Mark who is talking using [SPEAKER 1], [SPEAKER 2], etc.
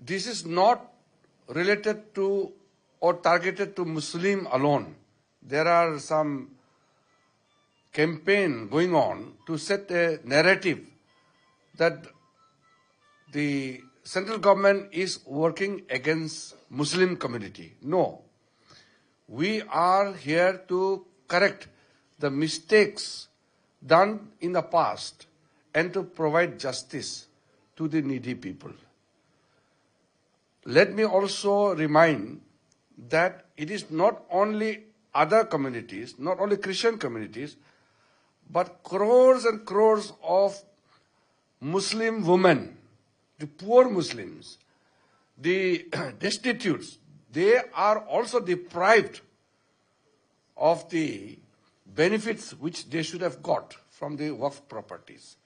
[SPEAKER 1] this is not related to or targeted to Muslim alone. There are some campaign going on to set a narrative that the central government is working against Muslim community. No. We are here to correct the mistakes done in the past and to provide justice to the needy people. Let me also remind that it is not only other communities, not only Christian communities, but crores and crores of Muslim women, the poor Muslims, the destitutes, they are also deprived of the benefits which they should have got from the Waqf properties.